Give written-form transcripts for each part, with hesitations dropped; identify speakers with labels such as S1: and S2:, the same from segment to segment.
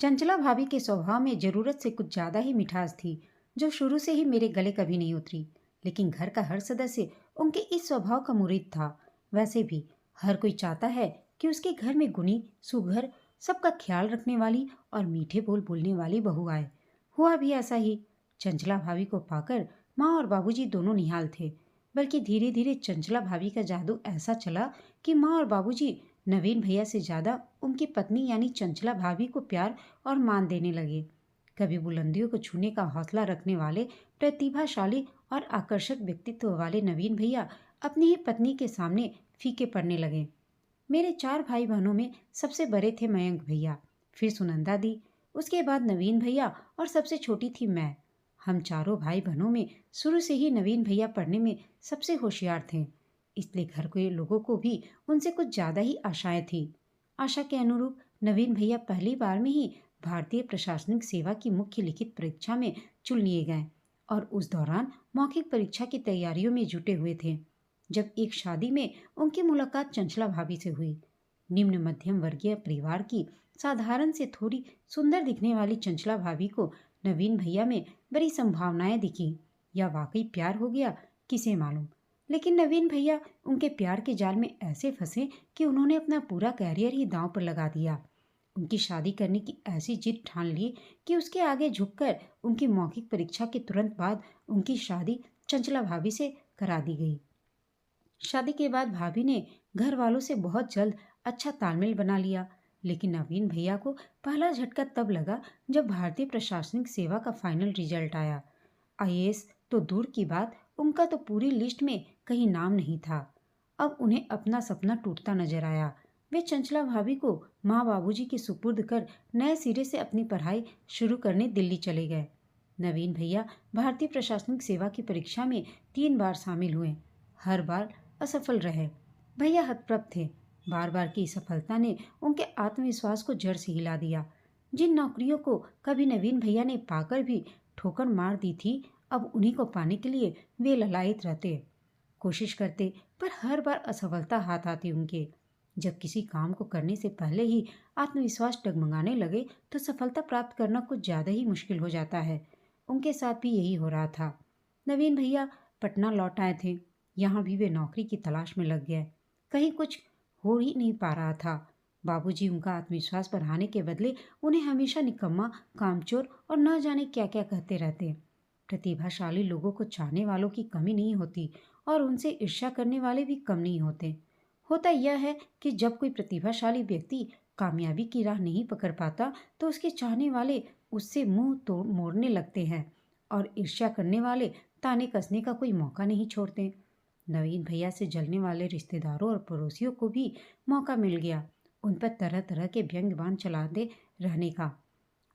S1: चंचला भाभी के स्वभाव में जरूरत से कुछ ज्यादा ही मिठास थी, जो शुरू से ही मेरे गले कभी नहीं उतरी। लेकिन घर का हर सदस्य उनके इस स्वभाव का मुरीद था। वैसे भी हर कोई चाहता है कि उसके घर में गुणी, सुघर, सबका ख्याल रखने वाली और मीठे बोल बोलने वाली बहू आए। हुआ भी ऐसा ही। चंचला भाभी को पाकर माँ और बाबूजी दोनों निहाल थे। बल्कि धीरे धीरे चंचला भाभी का जादू ऐसा चला कि माँ और बाबूजी नवीन भैया से ज्यादा उनकी पत्नी यानी चंचला भाभी को प्यार और मान देने लगे। कभी बुलंदियों को छूने का हौसला रखने वाले प्रतिभाशाली और आकर्षक व्यक्तित्व वाले नवीन भैया अपनी ही पत्नी के सामने फीके पड़ने लगे। मेरे 4 भाई बहनों में सबसे बड़े थे मयंक भैया, फिर सुनंदा दी, उसके बाद नवीन भैया और सबसे छोटी थी मैं। हम चारों भाई बहनों में शुरू से ही नवीन भैया पढ़ने में सबसे होशियार थे, इसलिए घर के लोगों को भी उनसे कुछ ज्यादा ही आशाएं थी। आशा के अनुरूप नवीन भैया पहली बार में ही भारतीय प्रशासनिक सेवा की मुख्य लिखित परीक्षा में चुन लिए गए और उस दौरान मौखिक परीक्षा की तैयारियों में जुटे हुए थे जब एक शादी में उनकी मुलाकात चंचला भाभी से हुई। निम्न मध्यम वर्गीय परिवार की साधारण से थोड़ी सुंदर दिखने वाली चंचला भाभी को नवीन भैया में बड़ी संभावनाएं दिखी। या वाकई प्यार हो गया, किसे मालूम। लेकिन नवीन भैया उनके प्यार के जाल में ऐसे फंसे कि उन्होंने अपना पूरा कैरियर ही दांव पर लगा दिया। उनकी शादी करने की ऐसी जिद ठान ली कि उसके आगे झुककर उनकी मौखिक परीक्षा के तुरंत बाद उनकी शादी चंचला भाभी से करा दी गई। शादी के बाद भाभी ने घर वालों से बहुत जल्द अच्छा तालमेल बना लिया। लेकिन नवीन भैया को पहला झटका तब लगा जब भारतीय प्रशासनिक सेवा का फाइनल रिजल्ट आया। आईएएस तो दूर की बात, उनका तो पूरी लिस्ट में कहीं नाम नहीं था। अब उन्हें अपना सपना टूटता नजर आया। वे चंचला भाभी को माँ बाबूजी के सुपुर्द कर नए सिरे से अपनी पढ़ाई शुरू करने दिल्ली चले गए। नवीन भैया भारतीय प्रशासनिक सेवा की परीक्षा में 3 बार शामिल हुए, हर बार असफल रहे। भैया हतप्रभ थे। बार बार की सफलता ने उनके आत्मविश्वास को जड़ से हिला दिया। जिन नौकरियों को कभी नवीन भैया ने पाकर भी ठोकर मार दी थी, अब उन्हीं को पाने के लिए वे ललायत रहते, कोशिश करते, पर हर बार असफलता हाथ आती उनके। जब किसी काम को करने से पहले ही आत्मविश्वास डगमगाने लगे तो सफलता प्राप्त करना कुछ ज्यादा ही मुश्किल हो जाता है। उनके साथ भी यही हो रहा था। नवीन भैया पटना लौट आए थे। यहाँ भी वे नौकरी की तलाश में लग गए। कहीं कुछ हो ही नहीं पा रहा था। बाबूजी उनका आत्मविश्वास बढ़ाने के बदले उन्हें हमेशा निकम्मा, कामचोर और न जाने क्या क्या कहते रहते। प्रतिभाशाली लोगों को चाहने वालों की कमी नहीं होती और उनसे ईर्ष्या करने वाले भी कम नहीं होते। होता यह है कि जब कोई प्रतिभाशाली व्यक्ति कामयाबी की राह नहीं पकड़ पाता तो उसके चाहने वाले उससे मुंह तोड़ मोड़ने लगते हैं और ईर्ष्या करने वाले ताने कसने का कोई मौका नहीं छोड़ते। नवीन भैया से जलने वाले रिश्तेदारों और पड़ोसियों को भी मौका मिल गया उन पर तरह तरह के व्यंग्य बाण चलाते रहने का।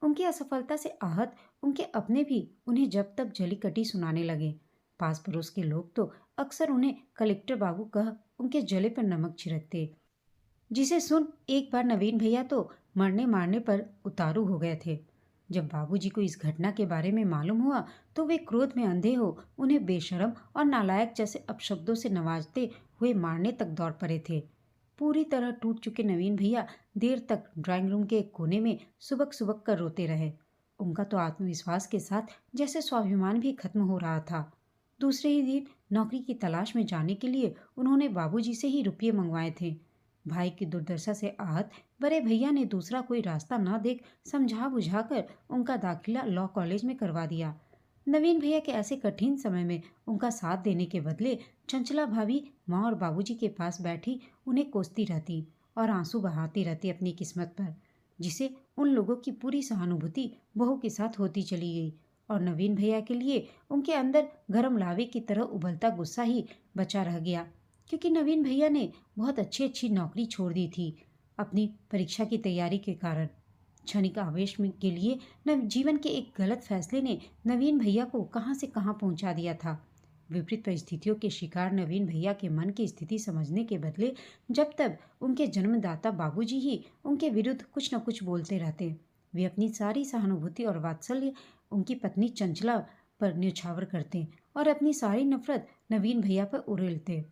S1: उनकी असफलता से आहत उनके अपने भी उन्हें जब तक जली कटी सुनाने लगे। पास पड़ोस के लोग तो अक्सर उन्हें कलेक्टर बाबू कह उनके जले पर नमक छिड़कते, जिसे सुन एक बार नवीन भैया तो मरने मारने पर उतारू हो गए थे। जब बाबूजी को इस घटना के बारे में मालूम हुआ तो वे क्रोध में अंधे हो उन्हें बेशरम और नालायक जैसे अपशब्दों से नवाजते हुए मारने तक दौड़ पड़े थे। पूरी तरह टूट चुके नवीन भैया देर तक ड्राइंग रूम के एक कोने में सुबक सुबक कर रोते रहे। उनका तो आत्मविश्वास के साथ जैसे स्वाभिमान भी खत्म हो रहा था। दूसरे ही दिन नौकरी की तलाश में जाने के लिए उन्होंने बाबूजी से ही रुपये मंगवाए थे। भाई की दुर्दशा से आहत बड़े भैया ने दूसरा कोई रास्ता न देख समझा बुझाकर उनका दाखिला लॉ कॉलेज में करवा दिया। नवीन भैया के ऐसे कठिन समय में उनका साथ देने के बदले चंचला भाभी माँ और बाबूजी के पास बैठी उन्हें कोसती रहती और आंसू बहाती रहती अपनी किस्मत पर, जिसे उन लोगों की पूरी सहानुभूति बहू के साथ होती चली गई और नवीन भैया के लिए उनके अंदर गरम लावे की तरह उबलता गुस्सा ही बचा रह गया। क्योंकि नवीन भैया ने बहुत अच्छी अच्छी नौकरी छोड़ दी थी अपनी परीक्षा की तैयारी के कारण। क्षणिक आवेश में के लिए जीवन के एक गलत फैसले ने नवीन भैया को कहां से कहां पहुंचा दिया था। विपरीत परिस्थितियों के शिकार नवीन भैया के मन की स्थिति समझने के बदले जब तक उनके जन्मदाता बाबूजी ही उनके विरुद्ध कुछ न कुछ बोलते रहते, वे अपनी सारी सहानुभूति और वात्सल्य उनकी पत्नी चंचला पर न्यौछावर करते और अपनी सारी नफरत नवीन भैया पर उड़ेलते।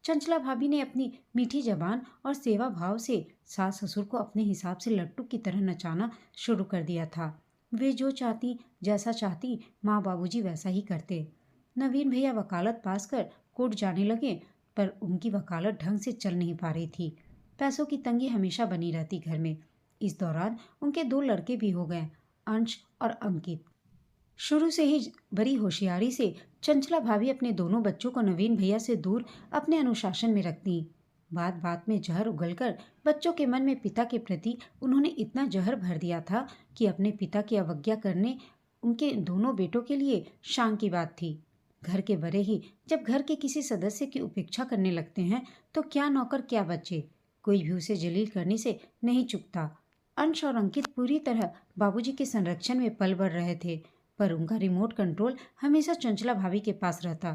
S1: चंचला भाभी ने अपनी मीठी जबान और सेवा भाव से सास ससुर को अपने हिसाब से लट्टू की तरह नचाना शुरू कर दिया था। वे जो चाहती, जैसा चाहती, माँ बाबूजी वैसा ही करते। नवीन भैया वकालत पास कर कोर्ट जाने लगे, पर उनकी वकालत ढंग से चल नहीं पा रही थी। पैसों की तंगी हमेशा बनी रहती घर में। इस दौरान उनके 2 लड़के भी हो गए, अंश और अंकित। शुरू से ही बड़ी होशियारी से चंचला भाभी अपने दोनों बच्चों को नवीन भैया से दूर अपने अनुशासन में रखती। बात बात में जहर उगलकर बच्चों के मन में पिता के प्रति उन्होंने इतना जहर भर दिया था कि अपने पिता की अवज्ञा करने उनके दोनों बेटों के लिए शान की बात थी। घर के बड़े ही जब घर के किसी सदस्य की उपेक्षा करने लगते हैं तो क्या नौकर क्या बच्चे, कोई भी उसे जलील करने से नहीं चूकता। अंश और अंकित पूरी तरह बाबूजी के संरक्षण में पल बढ़ रहे थे, पर उनका रिमोट कंट्रोल हमेशा चंचला भाभी के पास रहता।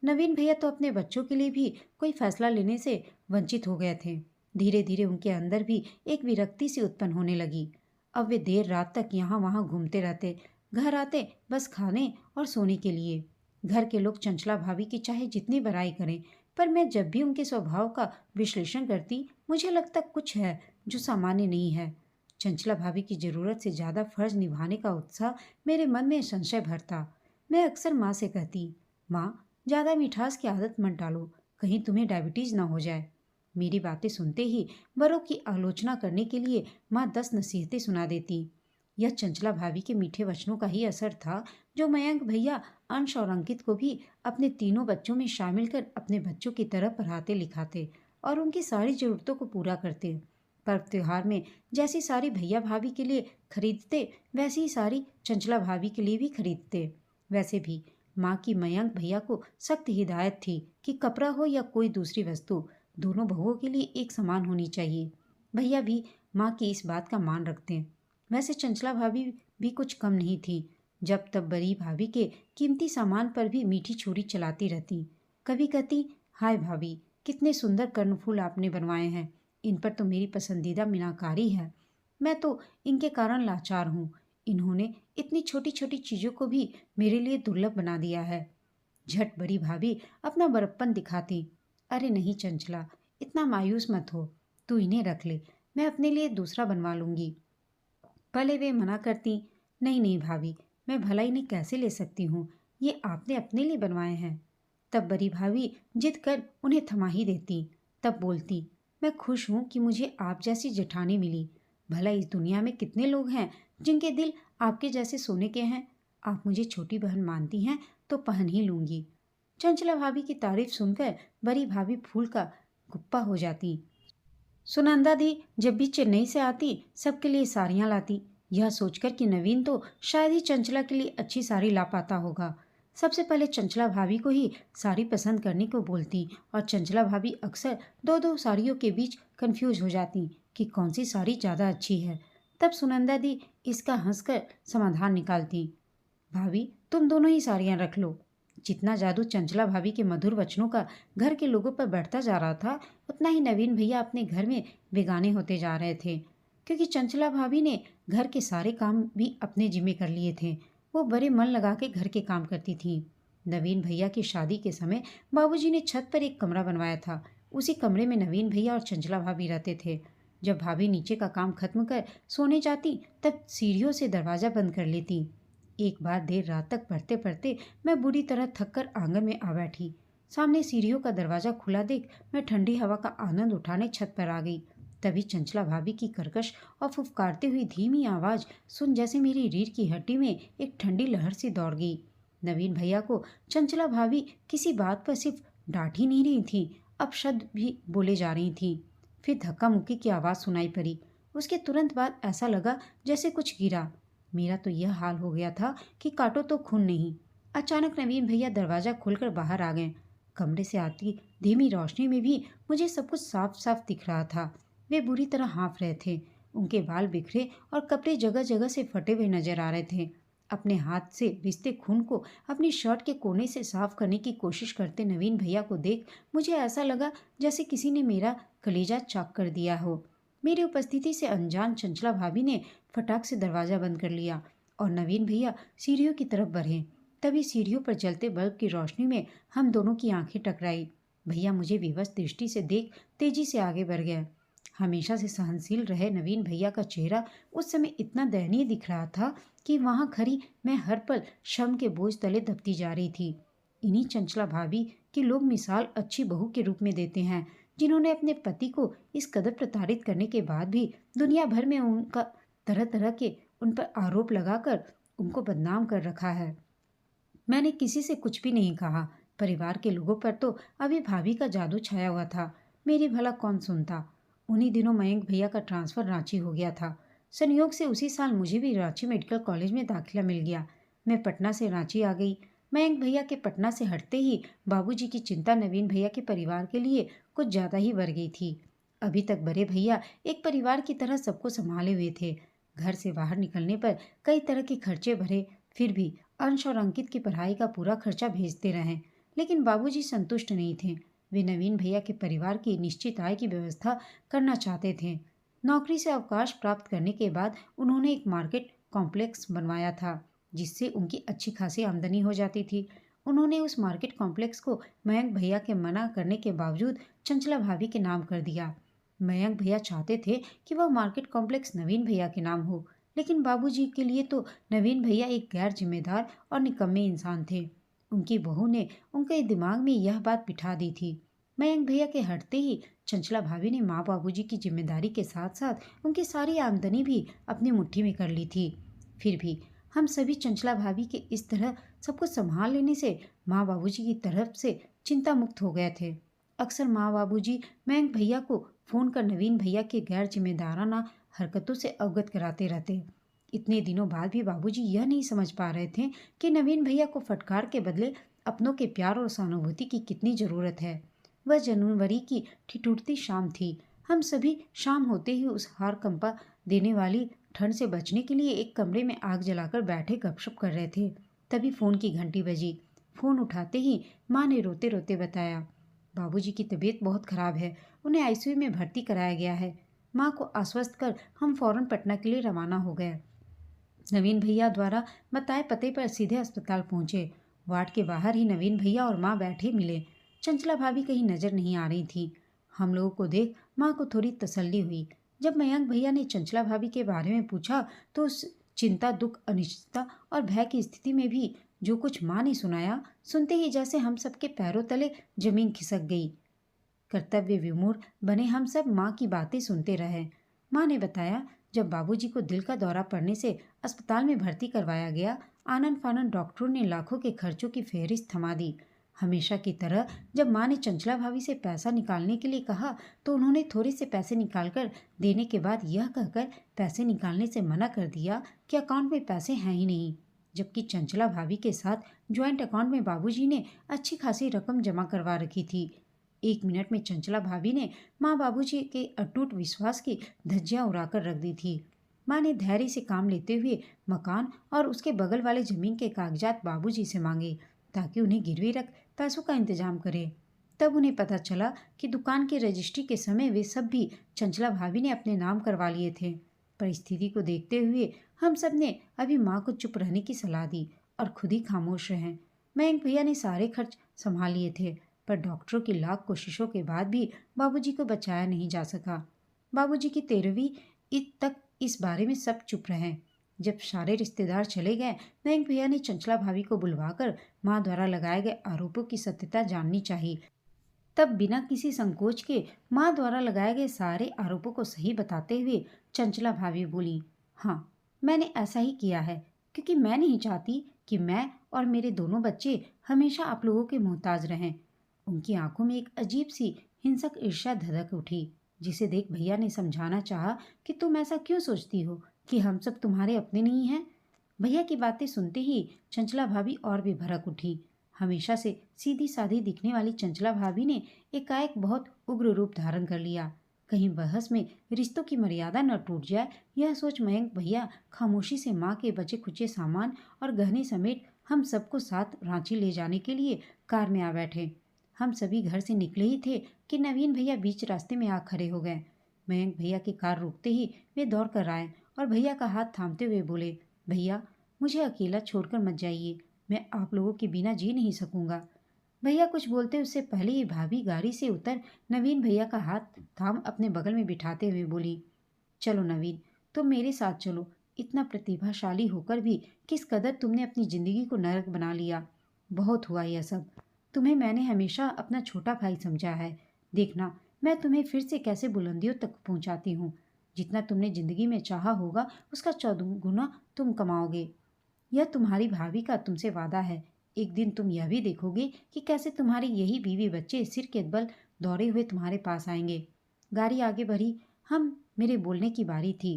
S1: नवीन भैया तो अपने बच्चों के लिए भी कोई फैसला लेने से वंचित हो गए थे। धीरे धीरे उनके अंदर भी एक विरक्ति सी उत्पन्न होने लगी। अब वे देर रात तक यहाँ वहाँ घूमते रहते, घर आते बस खाने और सोने के लिए। घर के लोग चंचला भाभी की चाहे जितनी बड़ाई करें, पर मैं जब भी उनके स्वभाव का विश्लेषण करती, मुझे लगता कुछ है जो सामान्य नहीं है। चंचला भाभी की जरूरत से ज्यादा फर्ज निभाने का उत्साह मेरे मन में संशय भरता। मैं अक्सर माँ से कहती, माँ, ज्यादा मिठास की आदत मत डालो, कहीं तुम्हें डायबिटीज ना हो जाए। मेरी बातें सुनते ही बड़ों की आलोचना करने के लिए माँ 10 नसीहतें सुना देती। यह चंचला भाभी के मीठे वचनों का ही असर था जो मयंक भैया, अंश और अंकित को भी अपने तीनों बच्चों में शामिल कर अपने बच्चों की तरह पढ़ाते लिखाते और उनकी सारी जरूरतों को पूरा करते। पर्व त्योहार में जैसी सारी भैया भाभी के लिए खरीदते, वैसी ही सारी चंचला भाभी के लिए भी खरीदते। वैसे भी माँ की मयंक भैया को सख्त हिदायत थी कि कपड़ा हो या कोई दूसरी वस्तु, दोनों बहुओं के लिए एक समान होनी चाहिए। भैया भी माँ की इस बात का मान रखते। वैसे चंचला भाभी भी कुछ कम नहीं थी। जब तब बड़ी भाभी के कीमती सामान पर भी मीठी छुरी चलाती रहती। कभी कहती, हाय भाभी, कितने सुंदर कर्णफूल आपने बनवाए हैं, इन पर तो मेरी पसंदीदा मीनाकारी है। मैं तो इनके कारण लाचार हूँ। इन्होंने इतनी छोटी छोटी चीज़ों को भी मेरे लिए दुर्लभ बना दिया है। झट बड़ी भाभी अपना बड़प्पन दिखाती, अरे नहीं चंचला, इतना मायूस मत हो, तू इन्हें रख ले, मैं अपने लिए दूसरा बनवा लूंगी। पहले वे मना करती, नहीं नहीं भाभी, मैं भला इन्हें कैसे ले सकती हूँ, ये आपने अपने लिए बनवाए हैं। तब बड़ी भाभी जिद कर उन्हें थमा ही देती। तब बोलती, मैं खुश हूँ कि मुझे आप जैसी जेठानी मिली। भला इस दुनिया में कितने लोग हैं जिनके दिल आपके जैसे सोने के हैं। आप मुझे छोटी बहन मानती हैं तो पहन ही लूंगी। चंचला भाभी की तारीफ सुनकर बड़ी भाभी फूल का गुप्पा हो जाती। सुनंदा दी जब भी चेन्नई से आती सबके लिए साड़ियाँ लाती, यह सोचकर कि नवीन तो शायद ही चंचला के लिए अच्छी साड़ी ला पाता होगा। सबसे पहले चंचला भाभी को ही साड़ी पसंद करने को बोलती और चंचला भाभी अक्सर दो दो साड़ियों के बीच कंफ्यूज हो जाती कि कौन सी साड़ी ज़्यादा अच्छी है। तब सुनंदा दी इसका हंसकर समाधान निकालती, भाभी तुम दोनों ही साड़ियाँ रख लो। जितना जादू चंचला भाभी के मधुर वचनों का घर के लोगों पर बढ़ता जा रहा था, उतना ही नवीन भैया अपने घर में बेगाने होते जा रहे थे, क्योंकि चंचला भाभी ने घर के सारे काम भी अपने जिम्मे कर लिए थे। वो बड़े मन लगा के घर के काम करती थी। नवीन भैया की शादी के समय बाबूजी ने छत पर एक कमरा बनवाया था। उसी कमरे में नवीन भैया और चंचला भाभी रहते थे। जब भाभी नीचे का काम खत्म कर सोने जाती, तब सीढ़ियों से दरवाज़ा बंद कर लेती। एक बार देर रात तक पढ़ते पढ़ते मैं बुरी तरह थककर आंगन में आ बैठी। सामने सीढ़ियों का दरवाज़ा खुला देख मैं ठंडी हवा का आनंद उठाने छत पर आ गई। तभी चंचला भाभी की कर्कश और फुफकारती हुई धीमी आवाज़ सुन जैसे मेरी रीढ़ की हड्डी में एक ठंडी लहर सी दौड़ गई। नवीन भैया को चंचला भाभी किसी बात पर सिर्फ डांट ही नहीं रही थी, अपशब्द भी बोले जा रही थी। फिर धक्का मुक्की की आवाज़ सुनाई पड़ी। उसके तुरंत बाद ऐसा लगा जैसे कुछ गिरा। मेरा तो यह हाल हो गया था कि काटो तो खून नहीं। अचानक नवीन भैया दरवाज़ा खोलकर बाहर आ गए। कमरे से आती धीमी रोशनी में भी मुझे सब कुछ साफ साफ दिख रहा था। वे बुरी तरह हाँफ रहे थे। उनके बाल बिखरे और कपड़े जगह जगह से फटे हुए नजर आ रहे थे। अपने हाथ से रिश्ते खून को अपनी शर्ट के कोने से साफ करने की कोशिश करते नवीन भैया को देख मुझे ऐसा लगा जैसे किसी ने मेरा कलेजा चाक कर दिया हो। मेरी उपस्थिति से अनजान चंचला भाभी ने फटाक से दरवाज़ा बंद कर लिया और नवीन भैया सीढ़ियों की तरफ बढ़े। तभी सीढ़ियों पर जलते बल्ब की रोशनी में हम दोनों की आंखें टकराई। भैया मुझे विवश दृष्टि से देख तेजी से आगे बढ़ गया। हमेशा से सहनशील रहे नवीन भैया का चेहरा उस समय इतना दयनीय दिख रहा था कि वहां खड़ी मैं हर पल श्रम के बोझ तले दबती जा रही थी। इन्हीं चंचला भाभी की लोग मिसाल अच्छी बहू के रूप में देते हैं, जिन्होंने अपने पति को इस कदर प्रताड़ित करने के बाद भी दुनिया भर में उनका तरह तरह के उन पर आरोप लगाकर उनको बदनाम कर रखा है। मैंने किसी से कुछ भी नहीं कहा। परिवार के लोगों पर तो अभी भाभी का जादू छाया हुआ था। मेरी भला कौन सुनता। उन्हीं दिनों मयंक भैया का ट्रांसफर रांची हो गया था। संयोग से उसी साल मुझे भी रांची मेडिकल कॉलेज में दाखिला मिल गया। मैं पटना से रांची आ गई। मयंक भैया के पटना से हटते ही बाबूजी की चिंता नवीन भैया के परिवार के लिए कुछ ज्यादा ही बढ़ गई थी। अभी तक बड़े भैया एक परिवार की तरह सबको संभाले हुए थे। घर से बाहर निकलने पर कई तरह के खर्चे भरे, फिर भी अंश और अंकित की पढ़ाई का पूरा खर्चा भेजते रहे। लेकिन बाबूजी संतुष्ट नहीं थे। वे नवीन भैया के परिवार की निश्चित आय की व्यवस्था करना चाहते थे। नौकरी से अवकाश प्राप्त करने के बाद उन्होंने एक मार्केट कॉम्प्लेक्स बनवाया था, जिससे उनकी अच्छी खासी आमदनी हो जाती थी। उन्होंने उस मार्केट कॉम्प्लेक्स को मयंक भैया के मना करने के बावजूद चंचला भाभी के नाम कर दिया। मयंक भैया चाहते थे कि वह मार्केट कॉम्प्लेक्स नवीन भैया के नाम हो, लेकिन बाबूजी के लिए तो नवीन भैया एक गैर जिम्मेदार और निकम्मे इंसान थे। उनकी बहू ने उनके दिमाग में यह बात बिठा दी थी। मयंक भैया के हटते ही चंचला भाभी ने माँ बाबूजी की जिम्मेदारी के साथ साथ उनकी सारी आमदनी भी अपनी मुट्ठी में कर ली थी। फिर भी हम सभी चंचला भाभी के इस तरह सब कुछ संभाल लेने से माँ बाबूजी की तरफ से चिंता मुक्त हो गए थे। अक्सर माँ बाबूजी मयंक भैया को फोन कर नवीन भैया के गैर जिम्मेदाराना हरकतों से अवगत कराते रहते। इतने दिनों बाद भी बाबूजी यह नहीं समझ पा रहे थे कि नवीन भैया को फटकार के बदले अपनों के प्यार और सहानुभूति की कितनी जरूरत है। वह जनवरी की ठिठुरती शाम थी। हम सभी शाम होते ही उस हार कंपा देने वाली ठंड से बचने के लिए एक कमरे में आग जलाकर बैठे गपशप कर रहे थे। तभी फोन की घंटी बजी। फोन उठाते ही माँ ने रोते रोते बताया, बाबूजी की तबीयत बहुत खराब है, उन्हें आईसीयू में भर्ती कराया गया है। माँ को आश्वस्त कर हम फौरन पटना के लिए रवाना हो गए। नवीन भैया द्वारा बताए पते पर सीधे अस्पताल पहुंचे। वार्ड के बाहर ही नवीन भैया और माँ बैठे मिले। चंचला भाभी कहीं नजर नहीं आ रही थी। हम लोगों को देख माँ को थोड़ी तसल्ली हुई। जब मयंक भैया ने चंचला भाभी के बारे में पूछा तो उस चिंता, दुख, अनिश्चितता और भय की स्थिति में भी जो कुछ माँ ने सुनाया, सुनते ही जैसे हम सबके पैरों तले जमीन खिसक गई। कर्तव्य विमूढ़ बने हम सब माँ की बातें सुनते रहे। माँ ने बताया, जब बाबूजी को दिल का दौरा पड़ने से अस्पताल में भर्ती करवाया गया, आनन फानन डॉक्टरों ने लाखों के खर्चों की फेहरिस्त थमा दी। हमेशा की तरह जब माँ ने चंचला भाभी से पैसा निकालने के लिए कहा तो उन्होंने थोड़े से पैसे निकालकर देने के बाद यह कहकर पैसे निकालने से मना कर दिया कि अकाउंट में पैसे हैं ही नहीं। जबकि चंचला भाभी के साथ ज्वाइंट अकाउंट में बाबूजी ने अच्छी खासी रकम जमा करवा रखी थी। 1 मिनट में चंचला भाभी ने माँ बाबूजी के अटूट विश्वास की धज्जियां उड़ाकर रख दी थी। माँ ने धैर्य से काम लेते हुए मकान और उसके बगल वाले जमीन के कागजात बाबूजी से मांगे ताकि उन्हें गिरवी रख पैसों का इंतजाम करे। तब उन्हें पता चला कि दुकान की रजिस्ट्री के समय वे सब भी चंचला भाभी ने अपने नाम करवा लिए थे। परिस्थिति को देखते हुए हम सब ने अभी माँ को चुप रहने की सलाह दी और खुद ही खामोश रहें। मयंक भैया ने सारे खर्च संभाल लिए थे, पर डॉक्टरों की लाख कोशिशों के बाद भी बाबूजी को बचाया नहीं जा सका। बाबूजी की 13वीं ईद तक इस बारे में सब चुप रहे। जब सारे रिश्तेदार चले गए, मयंक भैया ने चंचला भाभी को बुलवाकर माँ द्वारा लगाए गए आरोपों की सत्यता जाननी चाहिए। तब बिना किसी संकोच के माँ द्वारा लगाए गए सारे आरोपों को सही बताते हुए चंचला भाभी बोली, हाँ, मैंने ऐसा ही किया है, क्योंकि मैं नहीं चाहती कि मैं और मेरे दोनों बच्चे हमेशा आप लोगों के मोहताज रहें। उनकी आंखों में एक अजीब सी हिंसक ईर्ष्या धधक उठी, जिसे देख भैया ने समझाना चाहा कि तुम ऐसा क्यों सोचती हो कि हम सब तुम्हारे अपने नहीं हैं। भैया की बातें सुनते ही चंचला भाभी और भी भड़क उठी। हमेशा से सीधी साधी दिखने वाली चंचला भाभी ने एकाएक बहुत उग्र रूप धारण कर लिया। कहीं बहस में रिश्तों की मर्यादा न टूट जाए, यह सोच मयंक भैया खामोशी से माँ के बचे खुचे सामान और गहने समेत हम सबको साथ रांची ले जाने के लिए कार में आ बैठे। हम सभी घर से निकले ही थे कि नवीन भैया बीच रास्ते में आ खड़े हो गए। मयंक भैया की कार रुकते ही वे दौड़ कर आए और भैया का हाथ थामते हुए बोले, भैया, मुझे अकेला छोड़कर मत जाइए, मैं आप लोगों के बिना जी नहीं सकूंगा। भैया कुछ बोलते उससे पहले ही भाभी गाड़ी से उतर नवीन भैया का हाथ थाम अपने बगल में बिठाते हुए बोली, चलो नवीन, तुम मेरे साथ चलो। इतना प्रतिभाशाली होकर भी किस कदर तुमने अपनी जिंदगी को नरक बना लिया। बहुत हुआ यह सब। तुम्हें मैंने हमेशा अपना छोटा भाई समझा है। देखना, मैं तुम्हें फिर से कैसे बुलंदियों तक पहुंचाती हूँ। जितना तुमने जिंदगी में चाहा होगा उसका 14 गुना तुम कमाओगे। यह तुम्हारी भाभी का तुमसे वादा है। एक दिन तुम यह भी देखोगे कि कैसे तुम्हारे यही बीवी बच्चे सिर के बल दौड़े हुए तुम्हारे पास आएंगे। गाड़ी आगे बढ़ी। हम मेरे बोलने की बारी थी।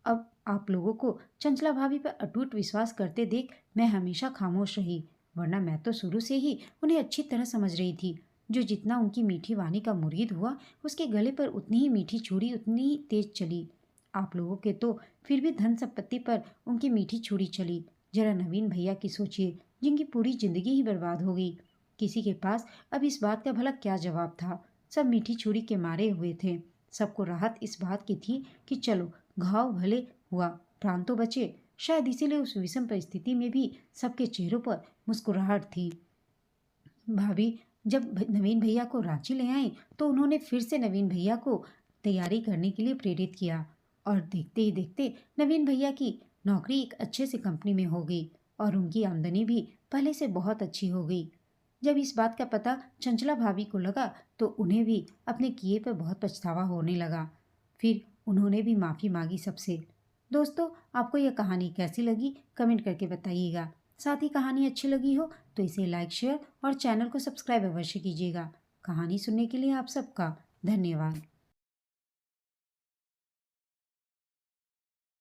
S1: अब आप लोगों को चंचला भाभी पर अटूट विश्वास करते देख मैं हमेशा खामोश रही, वरना मैं तो शुरू से ही उन्हें अच्छी तरह समझ रही थी। जो जितना उनकी मीठी वाणी का मुरीद हुआ उसके गले पर उतनी ही मीठी छुरी उतनी ही तेज चली। आप लोगों के तो फिर भी धन संपत्ति पर उनकी मीठी छुरी चली। जरा नवीन भैया की सोचिए, जिनकी पूरी जिंदगी ही बर्बाद हो गई। किसी के पास अब इस बात का भला क्या जवाब था। सब मीठी छुरी के मारे हुए थे। सबको राहत इस बात की थी कि चलो, घाव भले हुआ, प्राण तो बचे। शायद इसीलिए उस विषम परिस्थिति में भी सबके चेहरों पर मुस्कुराहट थी। भाभी जब नवीन भैया को रांची ले आई तो उन्होंने फिर से नवीन भैया को तैयारी करने के लिए प्रेरित किया। और देखते ही देखते नवीन भैया की नौकरी एक अच्छे से कंपनी में हो गई और उनकी आमदनी भी पहले से बहुत अच्छी हो गई। जब इस बात का पता चंचला भाभी को लगा तो उन्हें भी अपने किए पर बहुत पछतावा होने लगा। फिर उन्होंने भी माफ़ी मांगी सबसे। दोस्तों, आपको यह कहानी कैसी लगी कमेंट करके बताइएगा। साथ ही कहानी अच्छी लगी हो तो इसे लाइक शेयर और चैनल को सब्सक्राइब अवश्य कीजिएगा। कहानी सुनने के लिए आप सबका धन्यवाद।